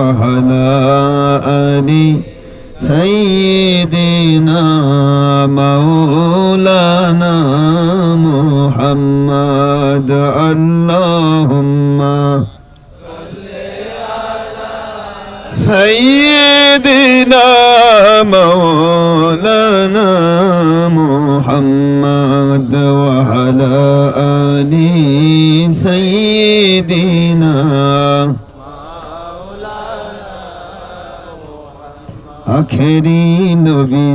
وعلى آل سيدنا مولانا محمد اللهم سيدنا مولانا محمد وعلى آل سيدنا আখেরি নবী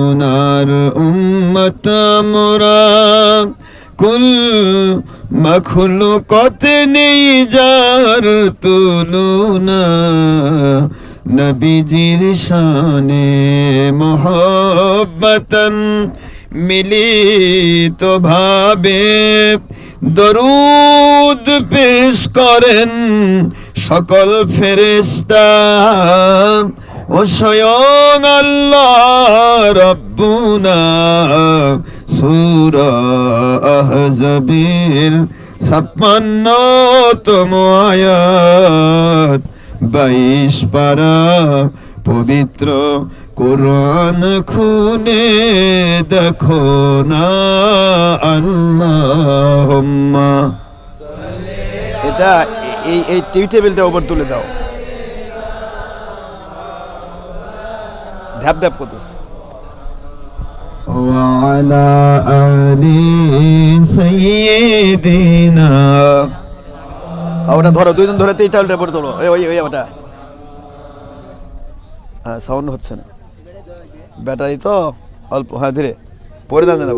ওনার উম্মত আমরা কুল মখলুকত নেই যার তুলনা নবীজির শানে মোহব্বতন মিলিত ভাবে দরুদ পেশ করেন সকল ফেরেশতা ও স্বয়ং আল্লাহ রব্বুনা সূরা আহজাবের ৫৬তম আয়াত ২২ পারা পবিত্র কোরআন খুলে দেখো না আল্লাহুম্মা এটা এই টিভি টেবিলটা উপর তুলে দাও ধ্যাপ ধ্যাপ করতেছে ওয়ালা আলি সাইয়্যিদিনা ওটা ধরো দুইজন ধরে টেবিলটা উপর তোলো ওই ওটা হ্যাঁ সাউন্ড হচ্ছে না ব্যাটারি তো অল্প হ্যাঁ ধীরে পরে যান না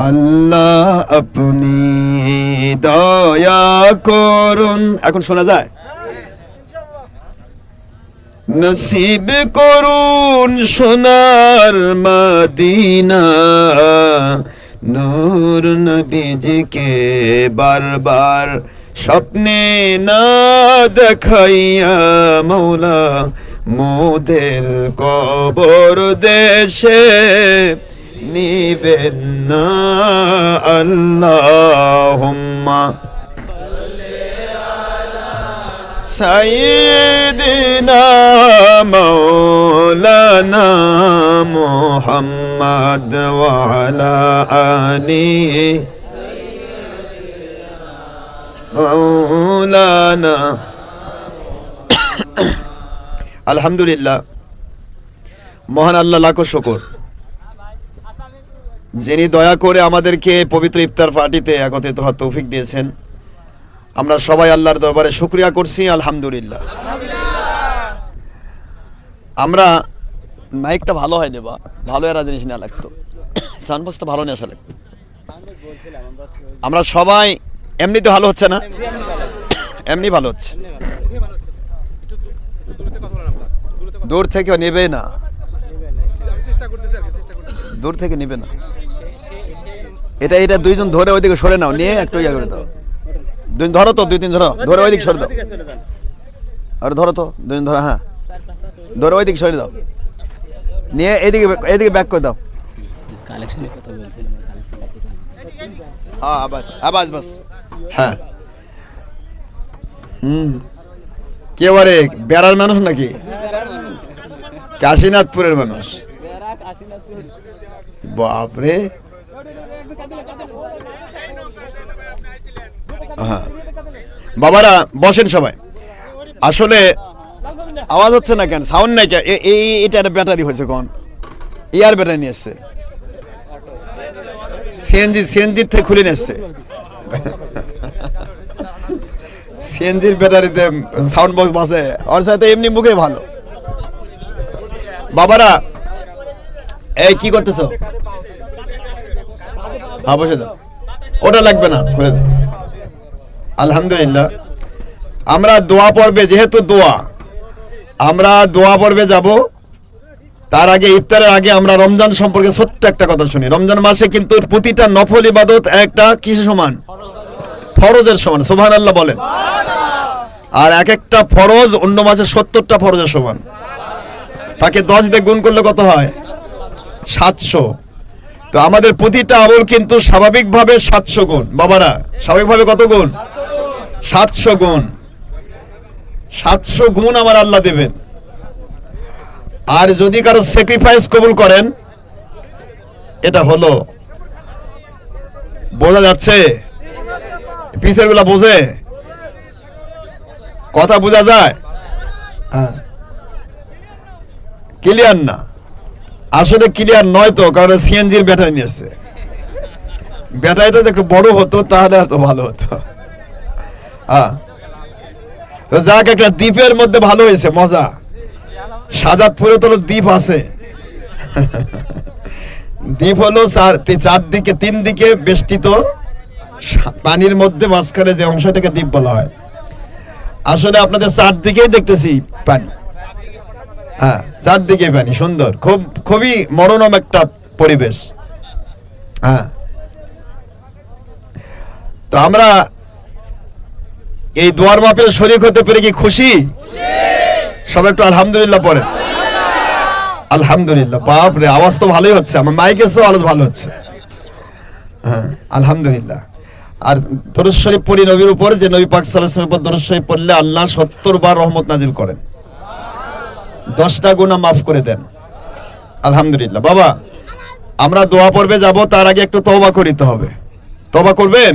আল্লাহ আপনি দয়া করুন এখন শোনা যায় নসিব করুন সোনার মদিনা নূর নবীজিকে বারবার স্বপ্নে না দেখাইয়া মৌলা মোদের কবর দেশে নিবেন না আল্লাহুম্মা সাইয়্যিদিনা মাওলানা মুহাম্মদ ওয়া আলা আলিহি মাওলানা আলহামদুলিল্লাহ মহান আল্লাহ লাখো শুকর যিনি দয়া করে আমাদেরকে পবিত্র ইফতার পার্টিতে একত্রিত হওয়ার তৌফিক দিয়েছেন আমরা সবাই আল্লাহর দরবারে শুকরিয়া করছি আলহামদুলিল্লাহ আমরা মাইকটা ভালো হয় দেবা ভালো এরা জিনিস না লাগতো সাউন্ডবক্সটা ভালো নেশা লাগতো আমরা সবাই এমনিতে ভালো হচ্ছে না এমনি ভালো হচ্ছে দূর থেকে নেবে না দূর থেকে নেবে না এটা দুইজন ধরে ওইদিকে সরে নাও নিয়ে একটু ইয়া করে দাও দুই ধরো তো দুই তিন ধরে ওইদিকে সরে দাও আর ধরো তো দুই ধরো হ্যাঁ ধরে ওইদিকে সরে দাও নিয়ে এদিকে ব্যাক করে দাও হ্যাঁ বাস হ্যাঁ কে বারে বেড়ার মানুষ নাকি কাশীনাথপুরের মানুষ বাপরে হ্যাঁ বাবারা বসেন সবাই আসলে আওয়াজ হচ্ছে না কেন সাউন্ড নাই কেন এটা একটা ব্যাটারি হয়েছে কোন এয়ার ব্যাটারি নিয়ে এসছে সিএনজি থেকে খুলে নিয়ে এসছে সিএনজির ব্যাটারিতে সাউন্ড বক্স বাসে ওর সাথে এমনি মুখে ভালো বাবারা এই কি করতেছো হ্যাঁ বসে দাও ওটা লাগবে না খুলে দাও আলহামদুলিল্লাহ আমরা দোয়া পর্বে যেহেতু আমরা দোয়া পর্বে যাব তার আগে ইফতারের আগে আমরা রমজান সম্পর্কে ছোট্ট একটা কথা শুনি রমজান মাসে কিন্তু প্রতিটা নফল ইবাদত একটা কিসের সমান ফরজের সমান সুবহানাল্লাহ বলেন আর এক একটা ফরজ অন্য মাসে ৭০টা ফরজের সমান তাকে 10 দিয়ে গুণ করলে কত হয় 700 তো আমাদের প্রতিটা আমল কিন্তু স্বাভাবিকভাবে 700 গুণ। বাবারা, স্বাভাবিকভাবে কত গুণ? 700 গুণ। 700 গুণ আমার আল্লাহ দেবেন। আর যদি কারো স্যাক্রিফাইস কবুল করেন, এটা হলো, বোঝা যাচ্ছে? পিসের গুলা বোঝে? কথা বোঝা যায়? ক্লিয়ার না? আসলে ক্লিয়ার নয় তো, কারণ সিএনজির ব্যাটারি নিয়েছে। ব্যাটারিটা একটু বড় হতো তাহলে এত ভালো হতো। তো যাক, একটা দ্বীপের মধ্যে ভালো হয়েছে, মজা। সাজাদপুরে তো দ্বীপ আছে। দ্বীপ হলো চারদিকে, 3 দিকে বেষ্টিত পানির মধ্যে মাঝখানে যে অংশটাকে দ্বীপ বলা হয়। আসলে আপনাদের 4 দিকেই দেখতেছি পানি। হ্যাঁ, 4 দিকে পানি, সুন্দর, খুবই মনোরম একটা পরিবেশ। হ্যাঁ, তো আমরা এই দোয়ার মাহফিলে শরীক হতে পেরে কি খুশি? সবাই একটু আলহামদুলিল্লাহ পড়েন। আলহামদুলিল্লাহ। বাপ রে, আওয়াজ তো ভালোই হচ্ছে, আমার মাইক এসেও আওয়াজ ভালো হচ্ছে। হ্যাঁ, আলহামদুলিল্লাহ। আর দরুদ শরীফ পড়ি নবীর উপর, যে নবী পাক সাল্লাল্লাহু আলাইহি ওয়াসাল্লামের উপর দরুদ শরীফ পড়লে আল্লাহ 70 বার রহমত নাজিল করেন, 10টা গুনাহ মাফ করে দেন। আলহামদুলিল্লাহ। বাবা, আমরা দোয়া পড়বে যাব, তার আগে একটু তওবা করিতে হবে। তওবা করবেন?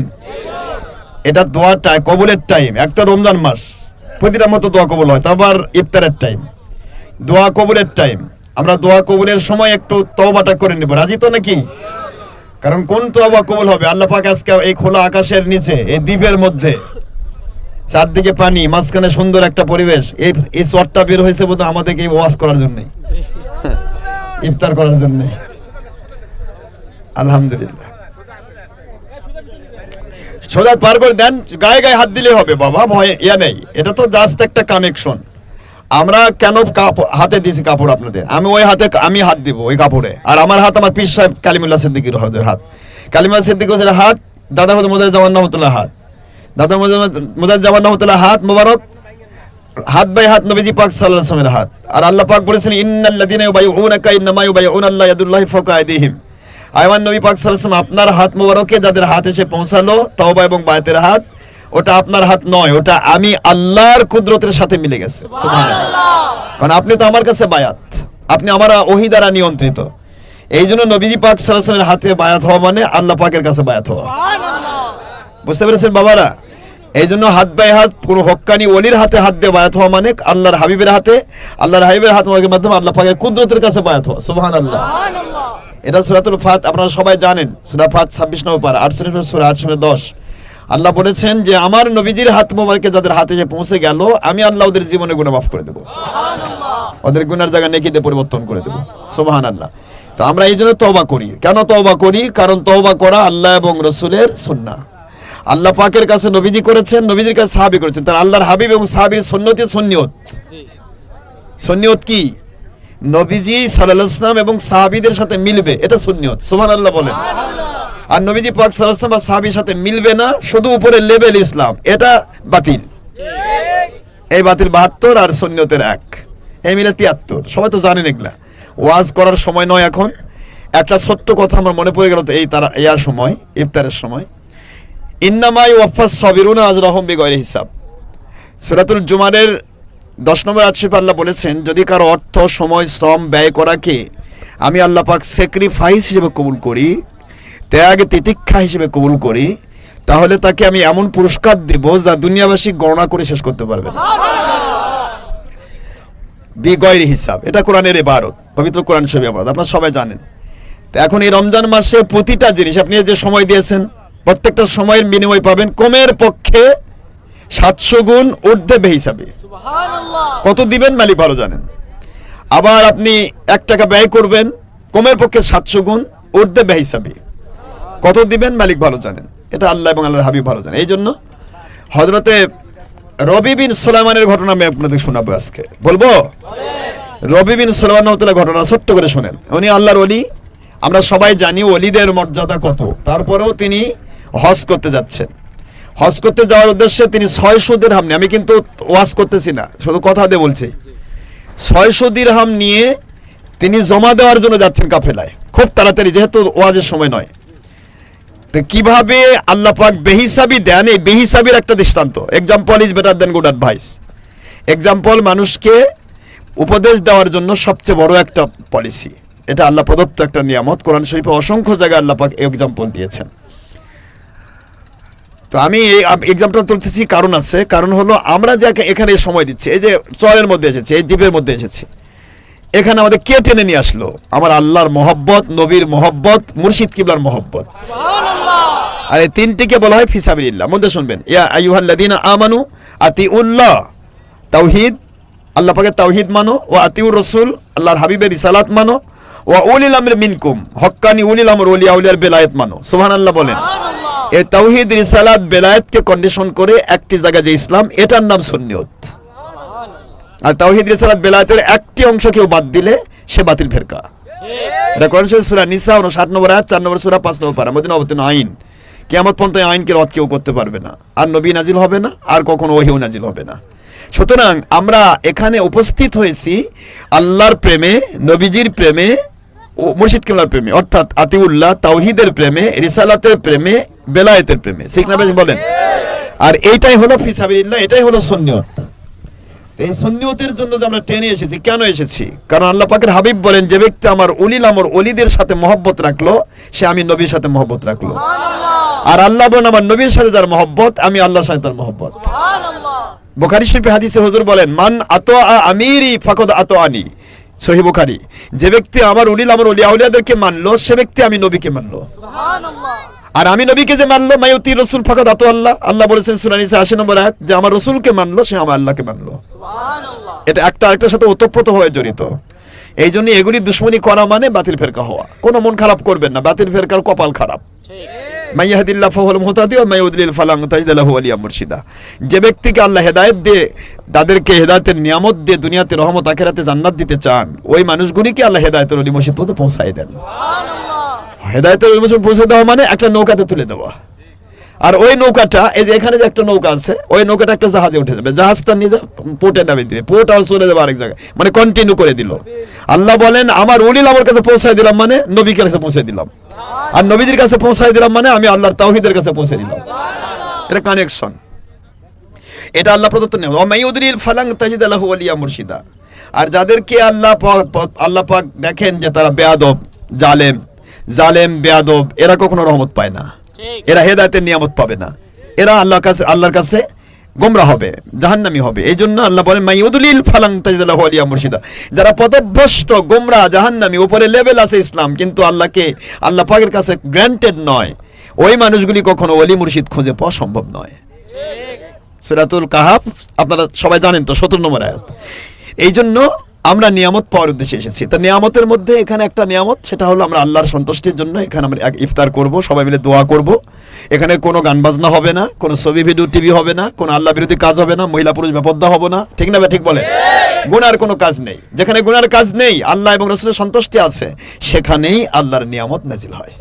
এটা দোয়াটা কবুলের টাইম। একটা রমজান মাস, প্রতিটা মতো দোয়া কবুল হয়। তারপর ইফতারের টাইম, দোয়া কবুলের টাইম। আমরা দোয়া কবুলের সময় একটু তওবাটা করে নেব। রাজি তো নাকি? কারণ কোন তওবা কবুল হবে? আল্লাহ পাক আজকে এই খোলা আকাশের নিচে, এই দ্বীপের মধ্যে, চারদিকে পানি, মাঝখানে সুন্দর একটা পরিবেশ, এই চটটা বের হয়েছে বোধহয় আমাদেরকে ওয়াজ করার জন্যই, ইফতার করার জন্যই। আলহামদুলিল্লাহ। সোজা পার করে দেন, গায়ে গায়ে হাত দিলে হবে বাবা, ভয় ইয়া নেই। এটা তো জাস্ট একটা কানেকশন। আমরা কেন হাতে দিয়েছি কাপড় আপনাদের? আমি ওই হাতে আমি হাত দিব ওই কাপড়ে, আর আমার হাত আমার পীর সাহেব কালিমুল্লাহ সিদ্দিকীর হাত। কালিমুল্লাহ সিদ্দিকীর হাত, দাদা হুজুর মুজাহিদ রহমাতুল্লাহ হাত, দাদা মুজাহিদ রহমাতুল্লাহ হাত মোবারক, হাত বাই হাত নবীজি পাক সাল্লাল্লাহু আলাইহি ওয়াসাল্লামের হাত। আর আল্লাহ পাক বলেছেন, ইন্নাল্লাযীনা ইউবাইউনাকা ইন্নামা ইউবাইউনাল্লাহ ইয়াদুল্লাহি ফাওকা আইদিহিম। আয়ামান নবী পাক সাল্লাল্লাহু আলাইহি ওয়াসাল্লাম, আপনার হাত মোবারকে যাদের হাত এসে পৌঁছালো, তওবা এবং বায়াতের হাত, ওটা আপনার হাত নয়, ওটা আমি আল্লাহর কুদরতের সাথে মিলে গেছে। সুবহানাল্লাহ। কারণ আপনি তো আমার কাছে বায়াত, আপনি আমার ওহী দ্বারা নিয়ন্ত্রিত। এই জন্য নবীজি পাক সাল্লাল্লাহু আলাইহি ওয়াসাল্লামের হাতে বায়াত হওয়া মানে আল্লাহ পাকের কাছে বায়াত হওয়া। বুঝতে পেরেছেন বাবারা? এই জন্য হাত বাই হাত, কোন হক্কানি ওলির হাতে হাত দিয়ে বায়াত হওয়া মানে আল্লাহর হাবিবের হাতে, আল্লাহর হাবিবের হাতের মাধ্যমে আল্লাহ পাকের কুদরতের কাছে বায়াত হওয়া। সুবহানাল্লাহ। এটা সূরাতুল ফাত, আপনারা সবাই জানেন। সূরা ফাত 26 নম্বর পারা, 48 সূরা 8-10। আল্লাহ বলেছেন যে আমার নবীজির হাত মোবারকে যাদের হাতে এসে পৌঁছে গেল, আমি আল্লাহ ওদের জীবনে গুনাহ মাফ করে দেব। সুবহানাল্লাহ। ওদের গুনার জায়গা নেকিতে পরিবর্তন করে দেব। সুবহানাল্লাহ। তো আমরা এই জন্য তওবা করি। কেন তওবা করি? কারণ তওবা করা আল্লাহ এবং রাসূলের সুন্নাহ। আল্লাহ পাকের কাছে নবীজি করেছেন, নবীজির কাছে সাহাবী করেছেন। তার আল্লাহর হাবিব এবং সাহাবীর সুন্নতি সুন্নিয়ত। সুন্নিয়ত কি? নবীজি সাল্লাল্লাহু আলাইহি ওয়াসাল্লাম এবং সাহাবীদের সাথে মিলবে, এটা সুন্নিয়ত। সুবহানাল্লাহ বলেন। আর নবীজি পাক সাল্লাল্লাহু আলাইহি ওয়াসাল্লাম সাহাবীর সাথে মিলবে না, শুধু উপরে লেভেল ইসলাম, এটা বাতিল। এই বাতিল 72 আর সুন্নিয়তের 1, এই মিলে 73। সবাই তো জানেন এগুলা, ওয়াজ করার সময় নয় এখন। একটা ছোট্ট কথা আমার মনে পড়ে গেল তো, এই তারা ইয়ার সময়, ইফতারের সময়, ইন্নামা ইউওয়াফাস সাবিরুনা আজরাহুম বিগাইরি হিসাব। সূরাতুল জুমারের 10 নম্বর আয়াতে আল্লাহ বলেছেন, যদি কারো অর্থ, সময়, শ্রম ব্যয় করাকে আমি আল্লাহ পাক স্যাক্রিফাইস হিসেবে কবুল করি, ত্যাগ তিতিক্ষা হিসেবে কবুল করি, তাহলে তাকে আমি এমন পুরস্কার দেব যা দুনিয়াবাসী গণনা করে শেষ করতে পারবে না। বিগাইরি হিসাব, এটা কোরআনের ইবারত, পবিত্র কোরআন শরীফের ইবারত, আপনারা সবাই জানেন। তো এখন এই রমজান মাসে প্রতিটা জিনিস আপনি যে সময় দিয়েছেন, প্রত্যেকটা সময়ের বিনিময় পাবেন কমের পক্ষে 700 গুণ ঊর্ধ্বে বেহিসাবে। সুবহানাল্লাহ। কত দিবেন মালিক ভালো জানেন। আবার আপনি 1 টাকা ব্যয় করবেন, কমের পক্ষে 700 গুণ ঊর্ধ্বে বেহিসাবে। কত দিবেন মালিক ভালো জানেন, এটা আল্লাহ এবং আল্লাহর হাবিব ভালো জানেন। এই জন্য হযরতে রবি বিন সুলাইমানের ঘটনা আমি আপনাদের শোনাবো আজকে। বলবো? রবি বিন সুলাইমান রাদিয়াল্লাহু ঘটনা ছোট্ট করে শুনেন। উনি আল্লাহর ওলি। আমরা সবাই জানি ওলিদের মর্যাদা কত। তারপরেও তিনি হজ করতে যাচ্ছেন। হজ করতে যাওয়ার উদ্দেশ্যে তিনি 600 দিরহাম নিয়ে, আমি কিন্তু ওয়াজ করতেছি না, শুধু কথা দিয়ে বলছি, 600 দিরহাম নিয়ে তিনি জমা দেওয়ার জন্য যাচ্ছেন কাফেলায়। খুব তাড়াতাড়ি, যেহেতু ওয়াজের সময় নয়। তো কিভাবে আল্লাহ পাক বেহিসাবি দেন, এই বেহিসাবির একটা দৃষ্টান্ত। Example is better then good advice. Example মানুষকে উপদেশ দেওয়ার জন্য সবচেয়ে বড় একটা পলিসি। এটা আল্লাহ প্রদত্ত একটা নিয়ামত। কোরআন শরীফে অসংখ্য জায়গায় আল্লাহ পাক এক্সাম্পল দিয়েছেন। তো আমি এই এক্সাম্পল তুলতেছি, কারণ আছে। কারণ হলো আমরা যে এখানে সময় দিচ্ছি, এই যে চরের মধ্যে এসেছি, এই দ্বীপের মধ্যে এসেছি, এখানে আমাদের কে টেনে নিয়ে আসলো? আমার আল্লাহর মহব্বত, নবীর মহব্বত, মুর্শিদ কিবলার মহব্বত। আর এই তিনটিকে বলা হয় ফিসাবিলিল্লাহ। মধ্যে শুনবেন, ইয়া আইয়ুহাল্লাযীনা আমানু আতিউল্লাহ, তাওহীদ, আল্লাহ পাকের তাওহীদ মানো, ও আতিউর রাসূল, আল্লাহর হাবিবের রিসালাত মানো, ওয়া উলিল আমরি মিনকুম, হক্কানি উলিল আমর, ওলিয়া উলিয়ার বেলায়েত মানো। সুবহানাল্লাহ বলেন। এই তাওহীদ, রিসালাত, বেলায়েতকে কন্ডিশন করে একটি জায়গায় যে ইসলাম, এটার নাম সুন্নিয়ত। আর তাওহীদ, রিসালাত, বেলায়েতের একটি অংশ কেউ বাদ দিলে সে বাতিল ফেরকা। এটা কোরআন শরীফ সূরা নিসা 59 নম্বর আয়াত, 4 নম্বর সূরা 5 নম্বর পারা, মদিনা অবতীর্ণ আইন। কিয়ামত পর্যন্ত এই আইনকে রদ কেউ করতে পারবে না। আর নবী নাজিল হবে না, আর কখনো ওহীও নাজিল হবে না। সুতরাং আমরা এখানে উপস্থিত হয়েছি আল্লাহর প্রেমে, নবীজির প্রেমে, ও মুর্শিদ কিবলার প্রেমে, অর্থাৎ আতিউল্লাহ, তাওহীদের প্রেমে, রিসালাতের প্রেমে, বেলায়েতের প্রেমে। ঠিক না বেশ বলেন? আর এইটাই হলো ফিসাবিলিল্লাহ, এটাই হলো সুন্নিয়ত। এই সুন্নিয়তের জন্য যে আমরা টেনে এসেছি, কেন এসেছি? কারণ আল্লাহ পাকের হাবিব বলেন, যে ব্যক্তি আমার উলিল আমর, ওলিদের সাথে মহব্বত রাখলো, সে আমি নবীর সাথে মহব্বত রাখলো। আর আল্লাহ বলেন, আমার নবীর সাথে যার মহব্বত, আমি আল্লাহর সাথে তার মহব্বত। বুখারী শরীফে হাদিসে হুজুর বলেন, মান আতা আমিরি ফাকাদ আতাআনি, সহিহ বুখারী, যে ব্যক্তি আমার উলিল আমর, ওলিয়া উলিয়াদেরকে মানলো, সে ব্যক্তি আমি নবীকে মানলো। আর আমি নবীকে যে মানলো, মাইউতি রাসূল ফাকাদ আতা আল্লাহ, আল্লাহ বলেছেন সূরা নিসা 80 নম্বর আয়াত, যে আমার রাসূলকে মানলো, সে আমার আল্লাহকে মানলো। এটা একটা আরেকটার সাথে ওতপ্রোত হয়ে জড়িত। এই জন্য এগুলি দুশ্মনী করা মানে বাতিল ফেরকা হওয়া। কোনো মন খারাপ করবেন না, বাতিল ফেরকার কপাল খারাপ। মাইয়াহদিল্লাহু ফাহুল মুহতাদি ওয়া মাইয়ুদলিল ফালান তাজিদ লাহু ওয়ালিয়া মুরশিদা। যে ব্যক্তিকে আল্লাহ হেদায়েত দিয়ে, তাদেরকে হেদায়েতের নিয়ামত দিয়ে দুনিয়াতে রহমত, আখিরাতে জান্নাত দিতে চান, ওই মানুষগুলিকে আল্লাহ হেদায়েতের ওলি মুর্শিদ পর্যন্ত পৌঁছায় দেন। হেদায়েতের ওলি মুর্শিদ পৌঁছে দেওয়া মানে একটা নৌকাতে তুলে দেওয়া। আর ওই নৌকাটা, এই যে এখানে যে একটা নৌকা আছে, ওই নৌকাটা একটা জাহাজে উঠে যাবে, জাহাজটা নিয়ে পোর্টে নামিয়ে দিবে, পোর্ট আর চলে যাবে আরেক জায়গায়, মানে কন্টিনিউ করে দিল। আল্লাহ বলেন, আমার উলিল আমার কাছে পৌঁছায় দিলাম মানে নবীর কাছে পৌঁছে দিলাম, আর নবীদের কাছে পৌঁছায় দিলাম মানে আমি আল্লাহর তাওহীদের কাছে পৌঁছে দিলাম। এটা কানেকশন, এটা আল্লাহ প্রদত্ত নিয়ম। ওয়া মাইয়ুদলিল ফালান তাজিদ লাহু ওয়ালিয়া মুরশিদা। আর যাদেরকে আল্লাহ পাক দেখেন যে তারা বেয়াদব, জালেম বেয়াদব, এরা কখনো রহমত পায় না, এরা হেদায়েতের নিয়ামত পাবে না, এরা আল্লাহর কাছে গোমরা হবে, জাহান্নামী হবে। এই জন্য আল্লাহ বলেন, মাইয়ুদলিল ফালান তাজিদ লাহু ওয়ালিয়া মুরশিদা। যারা পথভ্রষ্ট, গোমরা, জাহান্নামী, উপরে লেভেল আছে ইসলাম, কিন্তু আল্লাহ পাকের কাছে গ্র্যান্টেড নয়, ওই মানুষগুলি কখনো ওলি মুর্শিদ খুঁজে পাওয়া সম্ভব নয়। সূরাতুল কাহাফ আপনারা সবাই জানেন তো, 17 নম্বর আয়াত। এই জন্য আমরা নিয়ামত পাওয়ার উদ্দেশ্যে এসেছি। তা নিয়ামতের মধ্যে এখানে একটা নিয়ামত, সেটা হলো আমরা আল্লাহর সন্তুষ্টির জন্য এখানে আমরা ইফতার করব, সবাই মিলে দোয়া করব। এখানে কোনো গান বাজনা হবে না, কোনো ছবি ভিডিও টিভি হবে না, কোনো আল্লাহ বিরোধী কাজ হবে না, মহিলা পুরুষ বেপর্দা হবে না। ঠিক না? ঠিক বলে? গুনার কোনো কাজ নেই। যেখানে গুনার কাজ নেই, আল্লাহ এবং রাসূলের সন্তুষ্টি আছে, সেখানেই আল্লাহর নিয়ামত নাজিল হয়।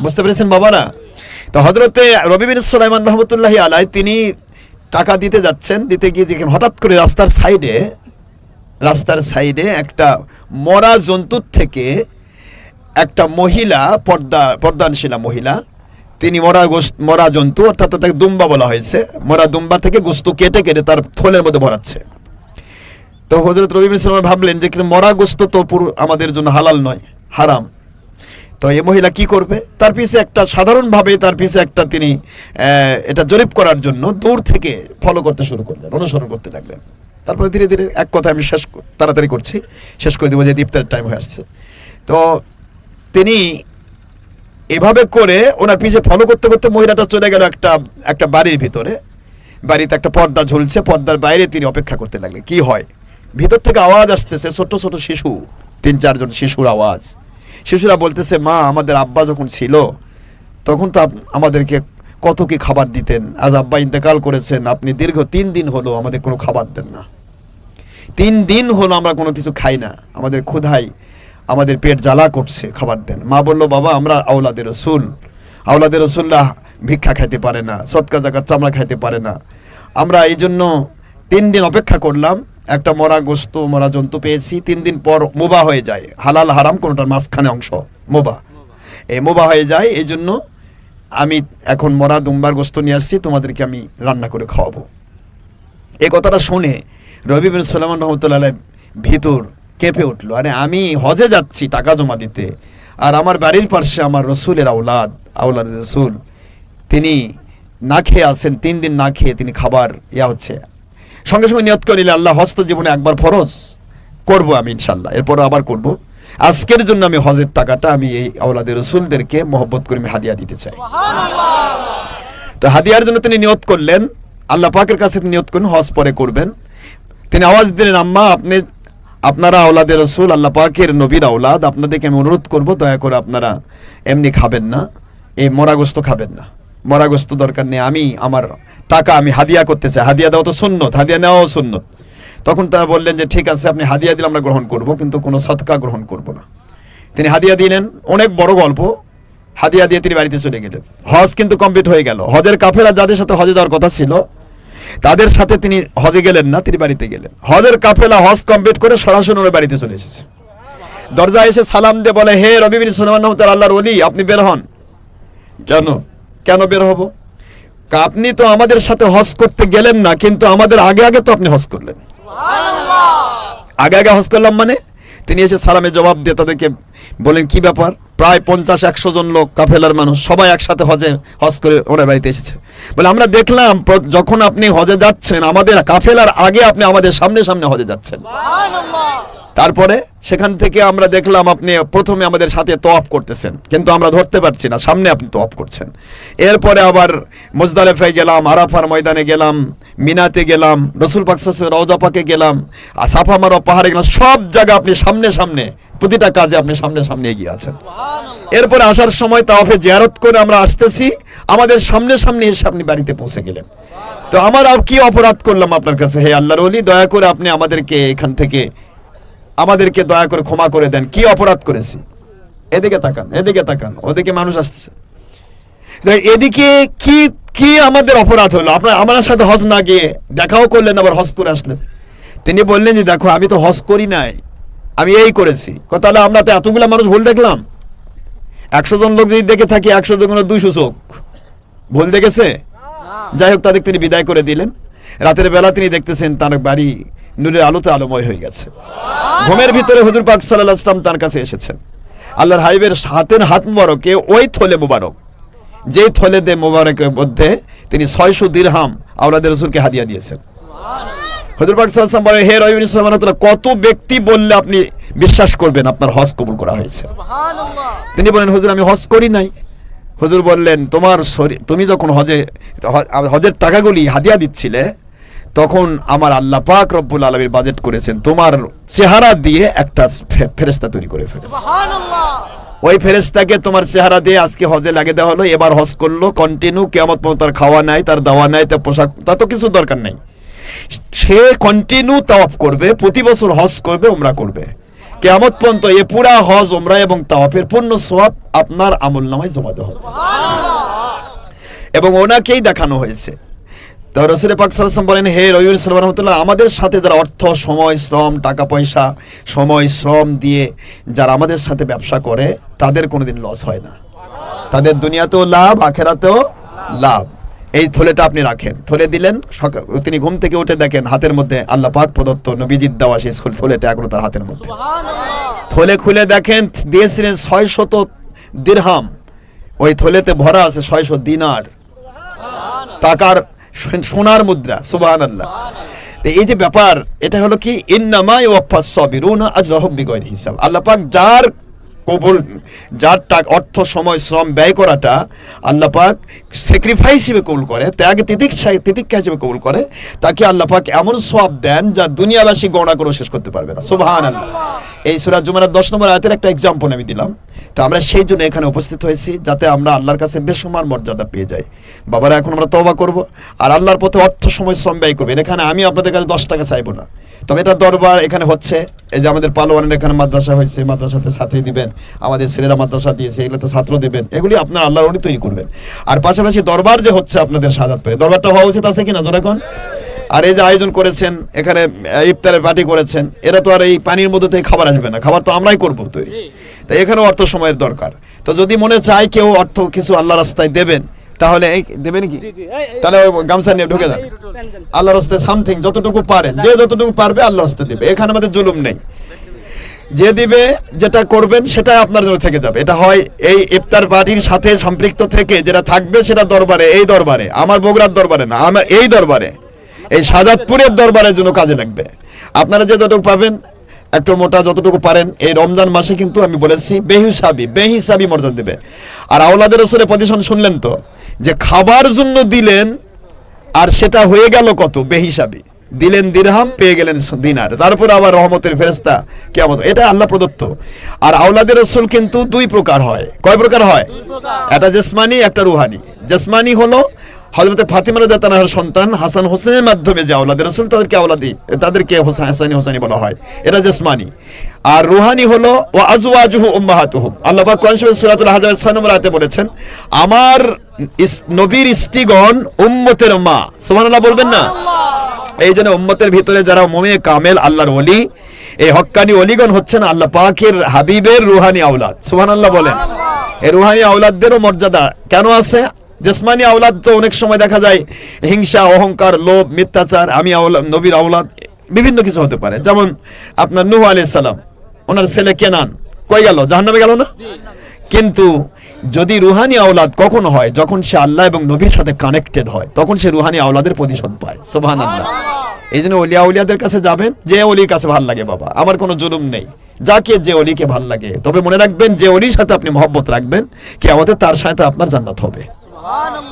বুঝতে পেরেছেন বাবারা? তো হযরতে রবি বিন সুলাইমান রাহমাতুল্লাহি আলাইহি, তিনি টাকা দিতে যাচ্ছেন, দিতে গিয়ে দেখেন হঠাৎ করে রাস্তার সাইডে একটা মরা জন্তুর থেকে একটা মহিলা, পর্দানশীলা মহিলা, তিনি মরা জন্তু, অর্থাৎ তাকে দুম্বা বলা হয়েছে, মরা দুম্বা থেকে গোশত কেটে তার থলের মধ্যে ভরাচ্ছে। তো হযরত রবি বিন সুলাইমান ভাবলেন যে মরা গোশত তো পুরো আমাদের জন্য হালাল নয়, হারাম। তো এই মহিলা কি করবে? তার পিছে একটা সাধারণভাবে তিনি এটা জরিপ করার জন্য দূর থেকে ফলো করতে শুরু করলেন, অনুসরণ করতে লাগলেন। তারপরে ধীরে ধীরে, এক কথা আমি তাড়াতাড়ি করছি, শেষ করে দেবো, যে ইফতারের টাইম হয়ে আসছে। তো তিনি এভাবে করে ওনার পিছে ফলো করতে করতে মহিলাটা চলে গেল একটা বাড়ির ভিতরে। বাড়িতে একটা পর্দা ঝুলছে, পর্দার বাইরে তিনি অপেক্ষা করতে লাগলেন কি হয়। ভিতর থেকে আওয়াজ আসতেছে, ছোট ছোট শিশু, 3-4 জন শিশুর আওয়াজ। শিশুরা বলতেছে, মা, আমাদের আব্বা যখন ছিল তখন তো আমাদেরকে কত কি খাবার দিতেন, আজ আব্বা ইন্তেকাল করেছেন, আপনি দীর্ঘ 3 দিন হলো আমাদের কোনো খাবার দেন না, 3 দিন হলো আমরা কোনো কিছু খাই না, আমাদের ক্ষুধায় আমাদের পেট জ্বালা করছে, খাবার দেন। মা বলল, বাবা, আমরা আওলাদে রসুল্লাহ ভিক্ষা খাইতে পারে না, সদকা জাকাত চামড়া খাইতে পারে না, আমরা এই জন্য 3 দিন অপেক্ষা করলাম, একটা মরা গোস্ত মরা জন্তু পেয়েছি, 3 দিন পর মুবাহ হয়ে যায়, হালাল হারাম কোনোটার মাঝখানে অংশ মুবাহ, এই মুবাহ হয়ে যায়। এই জন্য আমি এখন মরা দুম্বার গোস্ত নিয়ে আসছি, তোমাদেরকে আমি রান্না করে খাওয়াবো। এই কথাটা শুনে রবি বিন সুলাইমান রহমতুল্লাহ আলাইহ ভিতর কেঁপে উঠলো। আরে আমি হজে যাচ্ছি টাকা জমা দিতে, আর আমার বাড়ির পাশে আমার রসুলের আওলাদ রসুল, তিনি না খেয়ে আছেন, 3 দিন না খেয়ে তিনি খাবার হচ্ছে। সঙ্গে সঙ্গে নিয়ত করে নিলে আল্লাহ হস্ত জীবনে একবার ফরজ করব আমি ইনশাল্লাহ, এরপর আবার করব। আজকের জন্য আমি হজের টাকাটা আমি এই আওলাদের রসুলদেরকে মহব্বত করে আমি হাদিয়া দিতে চাই। তো হাদিয়ার জন্য তিনি নিয়ত করলেন, আল্লাহ পাকের কাছে নিয়ত করলেন হজ পরে করবেন। তিনি আওয়াজ দিলেন, আম্মা আপনারা আওলাদের রসুল, আল্লাহ পাকের নবীর আওলাদ, আপনাদেরকে আমি অনুরোধ করব দয়া করে আপনারা এমনি খাবেন না, এই মরাগোস্ত খাবেন না, মরাগোস্ত দরকার নেই, আমি আমার টাকা আমি হাদিয়া করতে চাই, হাদিয়া দেওয়া তো সুন্নত, হাদিয়া নেওয়াও সুন্নত। তখন তারা বললেন যে ঠিক আছে, আপনি হাদিয়া দিলে আমরা গ্রহণ করব, কিন্তু কোনো সদকা গ্রহণ করব না। তিনি হাদিয়া দিলেন, অনেক বড় গল্প। হাদিয়া দিয়ে তিনি বাড়িতে চলে গেলেন। হজ কিন্তু কমপ্লিট হয়ে গেল। হজের কাফেলা যাদের সাথে হজে যাওয়ার কথা ছিল তাদের সাথে তিনি হজে গেলেন না, তিনি বাড়িতে গেলেন। হজের কাফেলা হজ কমপ্লিট করে সরাসরি ওর বাড়িতে চলে এসেছে। দরজায় এসে সালাম দিয়ে বলে, হে রবি বিন সুলাইমান রহমতুল্লাহ আল্লাহর ওলি, আপনি বের হন। কেন বের হব? আপনি তো আমাদের সাথে হজ করতে গেলেন না, কিন্তু আমাদের আগে আগে তো আপনি হজ করলেন। আগে আগে হজ করলাম মানে? তিনি এসে সালামে জবাব দিয়ে তাদেরকে বলেন, কি ব্যাপার? প্রায় 50-100 জন লোক, কাফেলার মানুষ, সবাই একসাথে হজ করে ওনার বাড়িতে এসেছে। বলে, আমরা দেখলাম যখন আপনি হজে যাচ্ছেন, আমাদের কাফেলার আগে আপনি আমাদের সামনে সামনে হজে যাচ্ছেন। তারপরে সেখান থেকে আমরা দেখলাম আপনি প্রথমে আমাদের সাথে তওয়াফ করতেছেন, কিন্তু আমরা ধরতে পারছি না, সামনে আপনি তওয়াফ করছেন। এরপরে আবার মুজদালিফায় গেলাম, আরাফার ময়দানে গেলাম, মিনাতে গেলাম, রসুল পাক সাল্লাল্লাহু আলাইহি ওয়াসাল্লাম রওজা পাকে গেলাম, আর সাফা মারওয়া পাহাড়ে গেলাম। সব জায়গা আপনি সামনে সামনে, প্রতিটা কাজে আপনি সামনে সামনে এগিয়ে আছেন। এরপরে আসার সময় তাওয়াফে জিয়ারত করে আমরা আসতেছি, আমাদের সামনে সামনে এসে আপনি বাড়িতে পৌঁছে গেলেন। তো আমার আর কি অপরাধ করলাম আপনার কাছে, হে আল্লাহর ওলি, দয়া করে আপনি আমাদেরকে এখান থেকে আমাদেরকে দয়া করে ক্ষমা করে দেন। কি অপরাধ করেছি? এদিকে তাকান, এদিকে তাকান, ওদিকে মানুষ আসতেছে। এদিকে কি কি আমাদের অপরাধ হলো? আপনার আমার সাথে হজ না গিয়ে দেখাও করলেন, আবার হজ করে আসলেন। তিনি বললেন যে দেখো, আমি তো হজ করি নাই, আমি এই করেছি। তাহলে আমরা তো এতগুলা মানুষ ভুল দেখলাম। 100 জন লোক যদি দেখে থাকি, 100 জন 200 চোখ ভুল দেখেছে। যাই হোক, তাদের তিনি বিদায় করে দিলেন। রাতের বেলা তিনি দেখতেছেন তার বাড়ি নূরের আলোতে আলোময় হয়ে গেছে। ঘুমের ভিতরে হুজুর পাক সাল্লাল্লাহু আলাইহি ওয়াসাল্লাম তার কাছে এসেছেন। আল্লাহর হাবিবের হাত মোবারকে ওই থলে মোবারক, যে থলে দে মোবারকের মধ্যে তিনি 600 দিরহাম আওলাদের রাসূলকে হাদিয়া দিয়েছেন। হুজুর পাক সাল্লাল্লাহু আলাইহি ওয়াসাল্লাম বলে, হে রবি বিন সুলাইমান রাহমাতুল্লাহ, কত ব্যক্তি বললে আপনি বিশ্বাস করবেন আপনার হজ কবুল করা হয়েছে? সুবহানাল্লাহ। তিনি বলেন, হুজুর আমি হজ করি নাই। হুজুর বললেন, তুমি যখন হজের টাকাগুলি হাদিয়া দিচ্ছিলে, তখন আমার আল্লাহ পাক রব্বুল আলামিন বাজেট করেছেন তোমার চেহারা দিয়ে একটা ফেরেশতা তৈরি করে ফেলেছে। সুবহানাল্লাহ। ওই ফেরেশতাকে তোমার চেহারা দিয়ে আজকে হজে লাগিয়ে দেওয়া হলো। এবার হজ করলো কন্টিনিউ, কিয়ামত পর্যন্ত তার খাওয়া নাই, তার দাওয়া নাই, তার পোশাক, তার তো কিছু দরকার নাই। সে কন্টিনিউ তাওয়াফ করবে, প্রতি বছর হজ করবে, উমরা করবে, কিয়ামত পর্যন্ত এ পুরা হজ, উমরা এবং তাওয়াফের পূর্ণ সওয়াব আপনার আমলনামায় জমা দেওয়া হবে। সুবহানাল্লাহ। এবং ওনাকেই দেখানো হয়েছে। তো রাসূল পাক সাল্লাল্লাহু আলাইহি ওয়াসাল্লাম বলেন, হে রবি বিন সুলাইমান রাহমাতুল্লাহ, আমাদের সাথে যারা অর্থ, সময়, শ্রম, টাকা পয়সা, সময়, শ্রম দিয়ে যারা আমাদের সাথে ব্যবসা করে, তাদের কোনোদিন লস হয় না। তাদের দুনিয়াতেও লাভ, আখেরাতেও লাভ। এই থলেটা আপনি রাখেন। থলে দিলেন, তিনি ঘুম থেকে উঠে দেখেন হাতের মধ্যে আল্লাহ পাক প্রদত্ত নবীজির দেওয়া সেই থলেটা এখনো তার হাতের মধ্যে। থলে খুলে দেখেন দিয়েছিলেন 600 দিরহাম। ওই থলেতে ভরা আছে 600 দিনার, টাকার সোনার মুদ্রা। সুবহানাল্লাহ। এই যে ব্যাপার, এটা হলো কি, ইন্নামা ইউওয়াফাস সাবিরুনা আজরাহুম বিগাইরি হিসাব। আল্লাহ পাক যার অর্থ, সময়, শ্রম ব্যয় করাটা আল্লাহ পাক স্যাক্রিফাইস হিসেবে কবুল করে, ত্যাগ তিতিক্ষা হিসেবে কবুল করে, তাকে আল্লাহ পাক এমন সওয়াব দেন যা দুনিয়াবাসী গণনা করে শেষ করতে পারবে না। সুবহানাল্লাহ। এই সূরা জুমার 10 নম্বর আয়াতের একটা এক্সাম্পল আমি দিলাম। তো আমরা সেই জন্য এখানে উপস্থিত হয়েছি, যাতে আমরা আল্লাহর কাছে বেসুমার মর্যাদা পেয়ে যাই। বাবারা, এখন আমরা তওবা করব আর আল্লাহর পথে অর্থ, সময়, শ্রম ব্যয় করবেন। এখানে আমি আপনাদের কাছে 10 টাকা চাইবো না, তবে এটা দরবার এখানে হচ্ছে। এই যে আমাদের পালোয়ানের এখানে মাদ্রাসা হয়েছে, মাদ্রাসাতে ছাত্রী দিবেন, আমাদের ছেলেরা মাদ্রাসা দিয়েছে, এগুলোতে ছাত্র দিবেন, এগুলি আপনার আল্লাহর ওলি তৈরি করবেন। আর পাশাপাশি দরবার যে হচ্ছে আপনাদের শাহাদাতপুরে, দরবারটা হওয়া উচিত আছে কিনা জোরে কোন? আর এই যে আয়োজন করেছেন এখানে ইফতারের পার্টি করেছেন, এরা তো আর এই পানির মধ্যে থেকে খাবার আসবে না, খাবার তো আমরাই করবো তৈরি। তাই এখানে অর্থ সময়ের দরকার। তো যদি মনে চায় কেউ অর্থ কিছু আল্লাহ রাস্তায় দেবেন, তাহলে এই দেবেন কি, তাহলে ওই গামছা নিয়ে ঢুকে যান, আল্লাহ রাস্তায় সামথিং যতটুকু পারেন, যে যতটুকু পারবে আল্লাহ রাস্তায় দেবে। এখানে আমাদের জুলুম নেই, যে দিবে যেটা করবেন সেটা আপনার জন্য থেকে যাবে। এটা হয় এই ইফতার পার্টির সাথে সম্পৃক্ত থেকে যেটা থাকবে সেটা দরবারে, এই দরবারে, আমার বগুড়ার দরবারে না, আমার এই দরবারে, এই শাহজাদপুরের দরবারের জন্য কাজে লাগবে। আপনারা যে যতটুকু পাবেন একটু মোটা যতটুকু পারেন, এই রমজান মাসে কিন্তু আমি বলেছি বেহিসাবি মর্যাদা দেবে। আর আওলাদের রাসূলের পজিশন শুনলেন তো, যে খাবার জন্য দিলেন আর সেটা হয়ে গেল কত বেহিসাবি, দিলেন দিরহাম পেয়ে গেলেন দিনার, তারপর আবার রহমতের ফেরেশতা কিয়ামত, এটা আল্লাহ প্রদত্ত। আর আওলাদের রাসূল কিন্তু দুই প্রকার হয়। কয় প্রকার হয়? একটা জিসমানি, একটা রুহানি। জিসমানি হলো হযরত ফাতিমা রাদিয়াল্লাহু তাআলার সন্তান হাসান হোসেনের মাধ্যমে যে আওলাদের রাসূল, তাদেরকে হোসাইনি বলা হয়, এটা জিসমানি। আর রুহানি হলো ওয়া আজওয়াজুহু উম্মাহাতুহুম। আল্লাহ পাক কোরআন সূরাতুল আহজাবের 6 নম্বর আয়াতে বলেছেন, আমার নবীর স্ত্রীগণ উম্মতের মা। সুবহানাল্লাহ বলবেন না? এই জন্য উম্মতের ভিতরে যারা মুমিনে কামেল আল্লাহর ওলি, এই হক্কানি ওলিগণ হচ্ছেন আল্লাহ পাকের হাবিবের রুহানি আওলাদ। সুবহানাল্লাহ বলেন। এই রুহানি আওলাদদেরও মর্যাদা কেন আছে? জিসমানি আওলাদ তো অনেক সময় দেখা যায় হিংসা, অহংকার, লোভ, মিথ্যাচার, আমি নবীর আওলাদ, বিভিন্ন কিছু হতে পারে। যেমন আপনার নূহ আলাইহিস সালাম, ওনার ছেলে কেনান কই গেল? জাহান্নামে গেল না? কিন্তু যদি রুহানি আওলাদ কখন হয়? যখন সে আল্লাহ এবং নবীর সাথে কানেক্টেড হয়, তখন সে রুহানি আওলাদের পজিশন পায়। সুবহানাল্লাহ। এই জন্য ওলিয়া উলিয়াদের কাছে যাবেন, যে ওলির কাছে ভাল লাগে, বাবা আমার কোনো জুলুম নেই, যাকে যে ওলিকে ভাল লাগে। তবে মনে রাখবেন, যে ওলির সাথে আপনি মহব্বত রাখবেন, কিয়ামতে তার সাথে আপনার জান্নাত হবে।